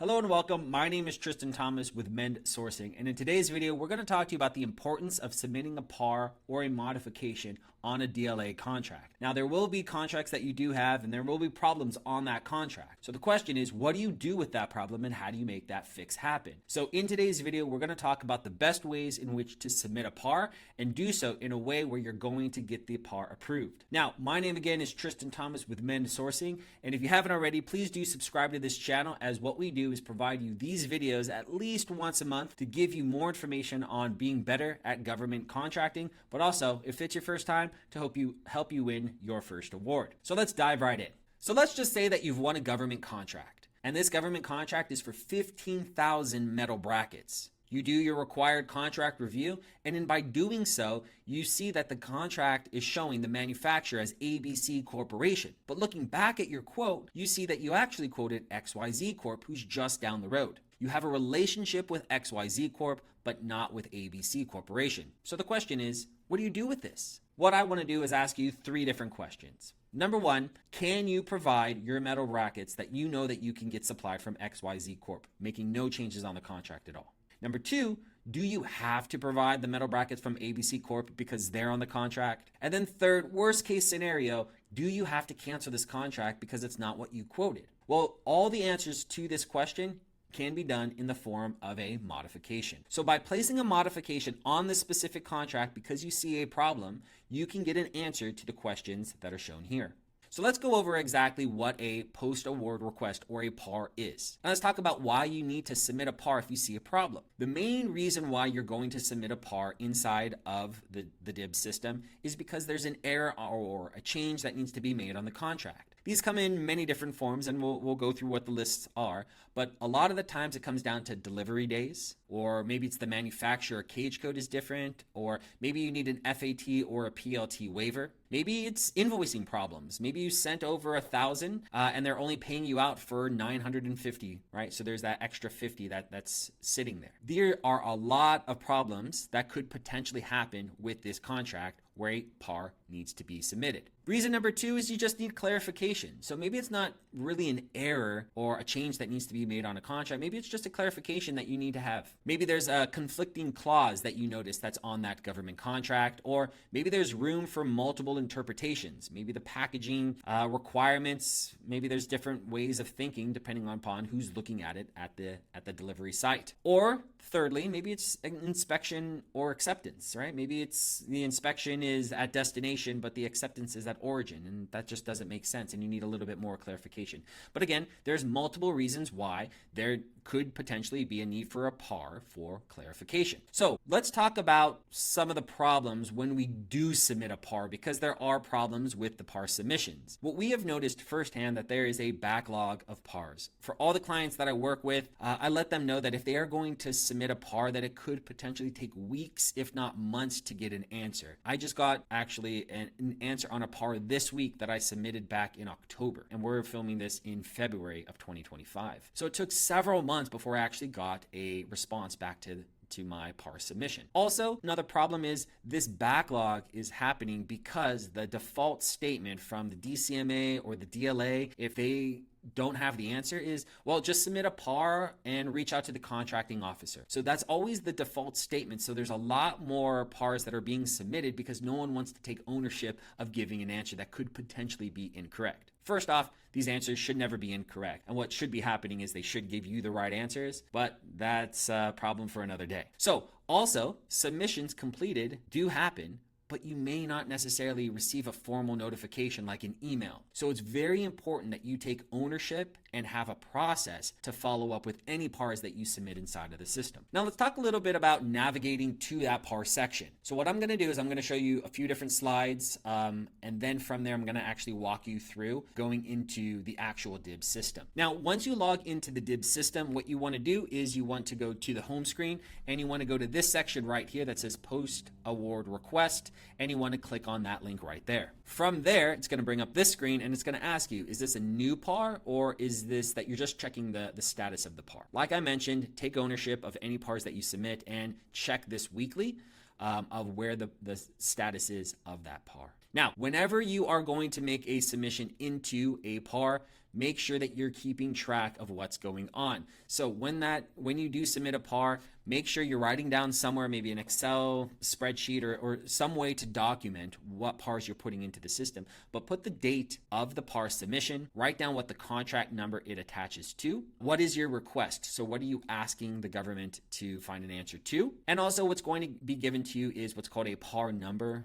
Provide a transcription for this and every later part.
Hello and welcome. My name is Tristan Thomas with Mend Sourcing, and in today's video, we're going to talk to you about the importance of submitting a PAR or a modification on a DLA contract. Now, there will be contracts that you do have, and there will be problems on that contract. So the question is, what do you do with that problem, and how do you make that fix happen? So in today's video, we're going to talk about the best ways in which to submit a PAR and do so in a way where you're going to get the PAR approved. Now, my name again is Tristan Thomas with Mend Sourcing, and if you haven't already, please do subscribe to this channel, as what we do is provide you these videos at least once a month to give you more information on being better at government contracting, but also, if it's your first time, to help you win your first award. So let's dive right in. So let's just say that you've won a government contract, and this government contract is for 15,000 metal brackets. You do your required contract review, and then by doing so, you see that the contract is showing the manufacturer as ABC Corporation. But looking back at your quote, you see that you actually quoted XYZ Corp, who's just down the road. You have a relationship with XYZ Corp, but not with ABC Corporation. So the question is, what do you do with this? What I want to do is ask you three different questions. Number one, can you provide your metal brackets that you know that you can get supplied from XYZ Corp, making no changes on the contract at all? Number two, do you have to provide the metal brackets from ABC Corp because they're on the contract? And then third, worst case scenario, do you have to cancel this contract because it's not what you quoted? Well, all the answers to this question can be done in the form of a modification. So by placing a modification on this specific contract because you see a problem, you can get an answer to the questions that are shown here. So let's go over exactly what a post-award request or a PAR is. Now let's talk about why you need to submit a PAR if you see a problem. The main reason why you're going to submit a PAR inside of the DIBBS system is because there's an error or a change that needs to be made on the contract. These come in many different forms, and we'll go through what the lists are, but a lot of the times it comes down to delivery days, or maybe it's the manufacturer cage code is different, or maybe you need an FAT or a PLT waiver. Maybe it's invoicing problems. Maybe you sent over 1,000 and they're only paying you out for 950, right? So there's that extra 50 that's sitting there. There are a lot of problems that could potentially happen with this contract where a PAR needs to be submitted. Reason number two is you just need clarification. So maybe it's not really an error or a change that needs to be made on a contract. Maybe it's just a clarification that you need to have. Maybe there's a conflicting clause that you notice that's on that government contract, or maybe there's room for multiple interpretations. Maybe the packaging requirements, maybe there's different ways of thinking depending upon who's looking at it at the delivery site. Or thirdly, maybe it's an inspection or acceptance, right? Maybe it's the inspection is at destination, but the acceptance is at origin, and that just doesn't make sense, and you need a little bit more clarification. But again, there's multiple reasons why there could potentially be a need for a PAR for clarification. So let's talk about some of the problems when we do submit a PAR, because there are problems with the PAR submissions. What we have noticed firsthand that there is a backlog of PARs. For all the clients that I work with, I let them know that if they are going to submit a PAR, that it could potentially take weeks, if not months, to get an answer. I just got actually an answer on a PAR this week that I submitted back in October, and we're filming this in February of 2025. So it took several months before I actually got a response back to my PAR submission. Also, another problem is this backlog is happening because the default statement from the DCMA or the DLA, if they don't have the answer, is, well, just submit a PAR and reach out to the contracting officer. So that's always the default statement. So there's a lot more PARs that are being submitted because no one wants to take ownership of giving an answer that could potentially be incorrect. First off, these answers should never be incorrect. And what should be happening is they should give you the right answers, but that's a problem for another day. So also, submissions completed do happen, but you may not necessarily receive a formal notification like an email. So it's very important that you take ownership and have a process to follow up with any PARs that you submit inside of the system. Now let's talk a little bit about navigating to that PAR section. So what I'm gonna do is I'm gonna show you a few different slides, and then from there I'm gonna actually walk you through going into the actual DIBBS system. Now, once you log into the DIBBS system, what you wanna do is you want to go to the home screen, and you wanna go to this section right here that says Post Award Request, and you wanna click on that link right there. From there, it's gonna bring up this screen, and it's gonna ask you, is this a new PAR, or is this that you're just checking the status of the PAR? Like I mentioned, take ownership of any PARs that you submit and check this weekly of where the status is of that PAR. Now, whenever you are going to make a submission into a PAR, make sure that you're keeping track of what's going on. So when you do submit a PAR, make sure you're writing down somewhere, maybe an Excel spreadsheet or some way to document what PARs you're putting into the system, but put the date of the PAR submission, write down what the contract number it attaches to, what is your request, so what are you asking the government to find an answer to, and also what's going to be given to you is what's called a PAR number.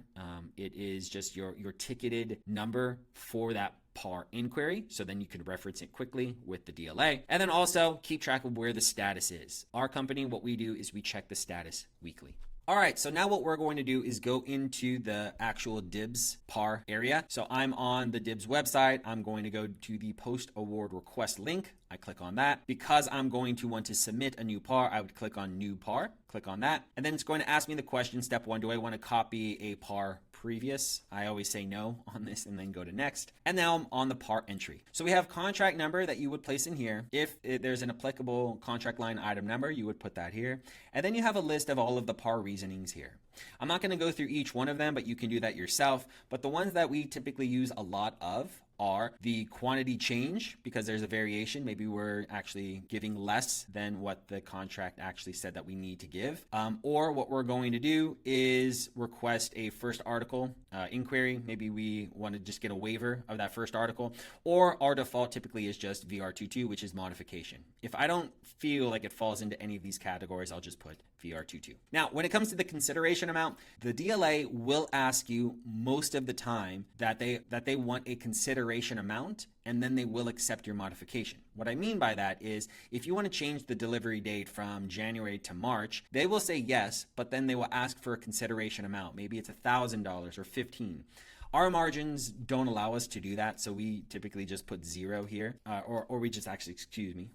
It is just your ticketed number for that PAR inquiry, so then you can reference it quickly with the DLA. And then also keep track of where the status is. Our company, what we do is we check the status weekly. All right, so now what we're going to do is go into the actual DIBBS PAR area. So I'm on the DIBBS website. I'm going to go to the post award request link. I click on that. Because I'm going to want to submit a new PAR, I would click on new PAR, click on that. And then it's going to ask me the question, step 1, do I want to copy a PAR previous? I always say no on this and then go to next. And now I'm on the PAR entry. So we have contract number that you would place in here. If there's an applicable contract line item number, you would put that here. And then you have a list of all of the PAR reasonings here. I'm not going to go through each one of them, but you can do that yourself. But the ones that we typically use a lot of are the quantity change, because there's a variation. Maybe we're actually giving less than what the contract actually said that we need to give. Or what we're going to do is request a first article inquiry. Maybe we want to just get a waiver of that first article. Or our default typically is just VR22, which is modification. If I don't feel like it falls into any of these categories, I'll just put VR22. Now, when it comes to the consideration amount, the DLA will ask you most of the time that they want a consideration amount, and then they will accept your modification. What I mean by that is if you want to change the delivery date from January to March, they will say yes, but then they will ask for a consideration amount. Maybe it's $1,000 or $1,500. Our margins don't allow us to do that, so we typically just put 0 here, or we just actually,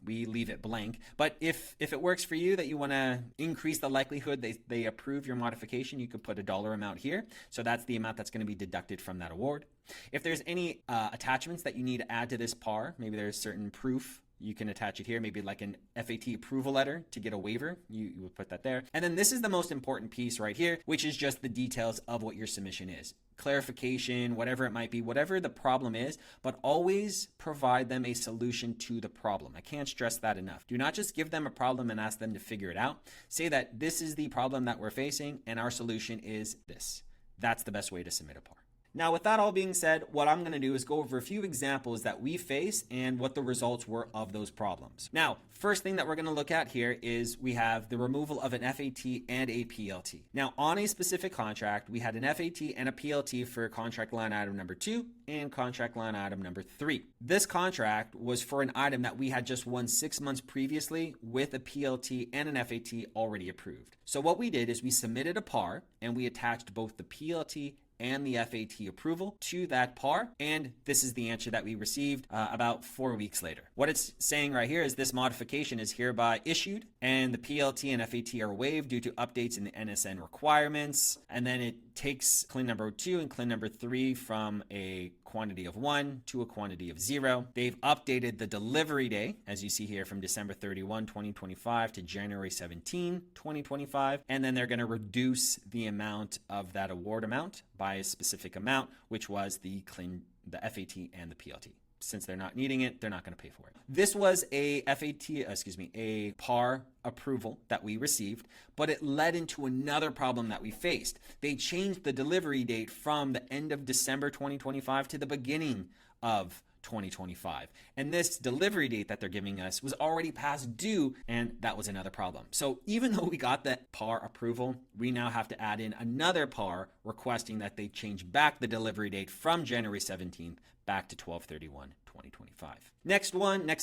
we leave it blank. But if it works for you that you want to increase the likelihood they approve your modification, you could put a dollar amount here. So that's the amount that's going to be deducted from that award. If there's any attachments that you need to add to this PAR, maybe there's certain proof, you can attach it here, maybe like an FAT approval letter to get a waiver. You would put that there. And then this is the most important piece right here, which is just the details of what your submission is. Clarification, whatever it might be, whatever the problem is, but always provide them a solution to the problem. I can't stress that enough. Do not just give them a problem and ask them to figure it out. Say that this is the problem that we're facing and our solution is this. That's the best way to submit a PAR. Now, with that all being said, what I'm going to do is go over a few examples that we face and what the results were of those problems. Now, first thing that we're going to look at here is we have the removal of an FAT and a PLT. Now, on a specific contract, we had an FAT and a PLT for contract line item number 2 and contract line item number 3. This contract was for an item that we had just won 6 months previously with a PLT and an FAT already approved. So what we did is we submitted a PAR and we attached both the PLT and the FAT approval to that PAR, and this is the answer that we received about 4 weeks later. What it's saying right here is this modification is hereby issued, and the PLT and FAT are waived due to updates in the NSN requirements, and then it takes claim number 2 and claim number 3 from a quantity of 1 to a quantity of 0. They've updated the delivery day, as you see here, from December 31, 2025 to January 17, 2025, and then they're going to reduce the amount of that award amount by a specific amount, which was the FAT and the PLT. Since they're not needing it, they're not going to pay for it. This was a a PAR approval that we received, but it led into another problem that we faced. They changed the delivery date from the end of December 2025 to the beginning of 2025. And this delivery date that they're giving us was already past due, and that was another problem. So even though we got that PAR approval, we now have to add in another PAR requesting that they change back the delivery date from January 17th back to 12/31/2025. Next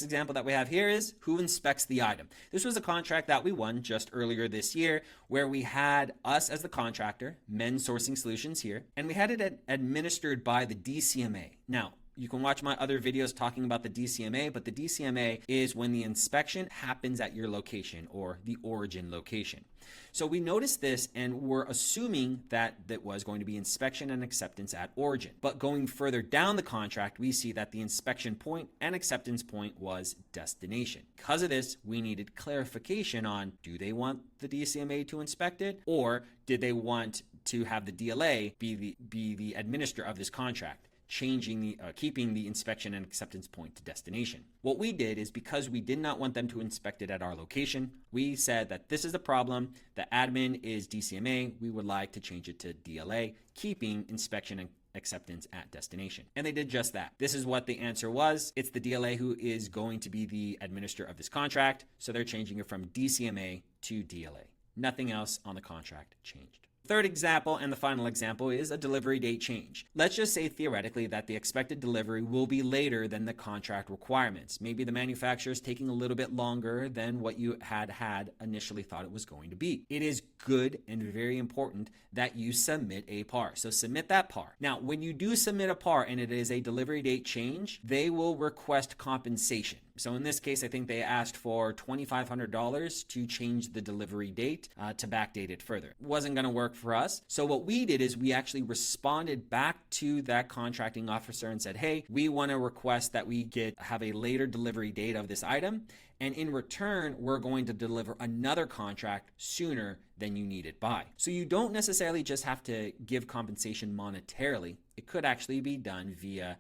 example that we have here is who inspects the item. This was a contract that we won just earlier this year where we had us as the contractor, Men Sourcing Solutions here, and we had it administered by the DCMA. Now, you can watch my other videos talking about the DCMA, but the DCMA is when the inspection happens at your location or the origin location. So we noticed this and we're assuming that that was going to be inspection and acceptance at origin. But going further down the contract, we see that the inspection point and acceptance point was destination. Because of this, we needed clarification on, do they want the DCMA to inspect it, or did they want to have the DLA be the administrator of this contract? keeping the inspection and acceptance point to destination. What we did is, because we did not want them to inspect it at our location, we said that this is the problem. The admin is DCMA. We would like to change it to DLA, keeping inspection and acceptance at destination. And they did just that. This is what the answer was. It's the DLA who is going to be the administrator of this contract. So they're changing it from DCMA to DLA. Nothing else on the contract changed. Third example, and the final example, is a delivery date change. Let's just say theoretically that the expected delivery will be later than the contract requirements. Maybe the manufacturer is taking a little bit longer than what you had initially thought it was going to be. It is good and very important that you submit a PAR. So submit that PAR. Now, when you do submit a PAR and it is a delivery date change, they will request compensation. So in this case, I think they asked for $2,500 to change the delivery date to backdate it further. It wasn't going to work for us. So what we did is we actually responded back to that contracting officer and said, hey, we want to request that we have a later delivery date of this item. And in return, we're going to deliver another contract sooner than you need it by. So you don't necessarily just have to give compensation monetarily. It could actually be done via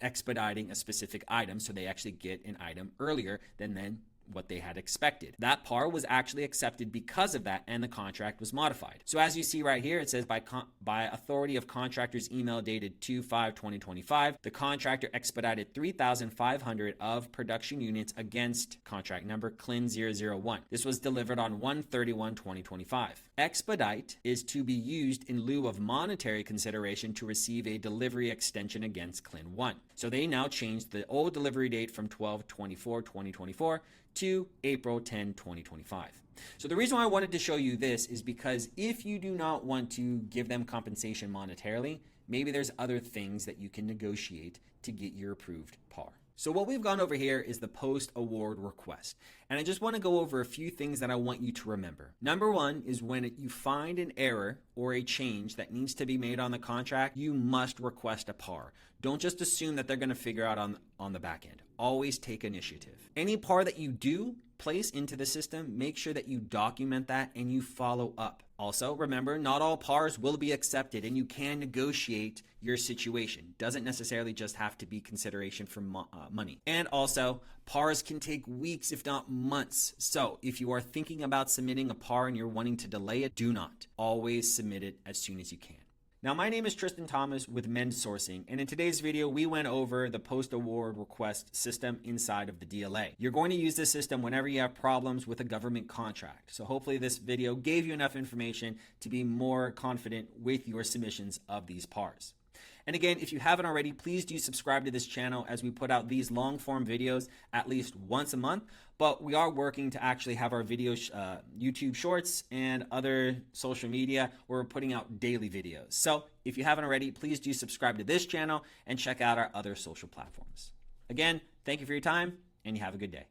expediting a specific item, so they actually get an item earlier than what they had expected. That PAR was actually accepted because of that, and the contract was modified. So as you see right here, it says by authority of contractor's email dated 2/5/2025, the contractor expedited 3,500 of production units against contract number CLIN 001. This was delivered on 1/31/2025. Expedite is to be used in lieu of monetary consideration to receive a delivery extension against CLIN 1. So they now changed the old delivery date from 12/24/2024 to April 10, 2025. So the reason why I wanted to show you this is because if you do not want to give them compensation monetarily, maybe there's other things that you can negotiate to get your approved PAR. So what we've gone over here is the post-award request. And I just want to go over a few things that I want you to remember. Number one is when you find an error or a change that needs to be made on the contract, you must request a PAR. Don't just assume that they're going to figure out on the back end. Always take initiative. Any PAR that you do place into the system, make sure that you document that and you follow up. Also, remember, not all PARs will be accepted, and you can negotiate your situation. Doesn't necessarily just have to be consideration for money. And also, PARs can take weeks, if not months. So if you are thinking about submitting a PAR and you're wanting to delay it, do not. Always submit it as soon as you can. Now, my name is Tristan Thomas with Mend Sourcing, and in today's video, we went over the post-award request system inside of the DLA. You're going to use this system whenever you have problems with a government contract. So hopefully this video gave you enough information to be more confident with your submissions of these PARs. And again, if you haven't already, please do subscribe to this channel as we put out these long form videos at least once a month. But we are working to actually have our videos, YouTube shorts and other social media where we're putting out daily videos. So if you haven't already, please do subscribe to this channel and check out our other social platforms. Again, thank you for your time and you have a good day.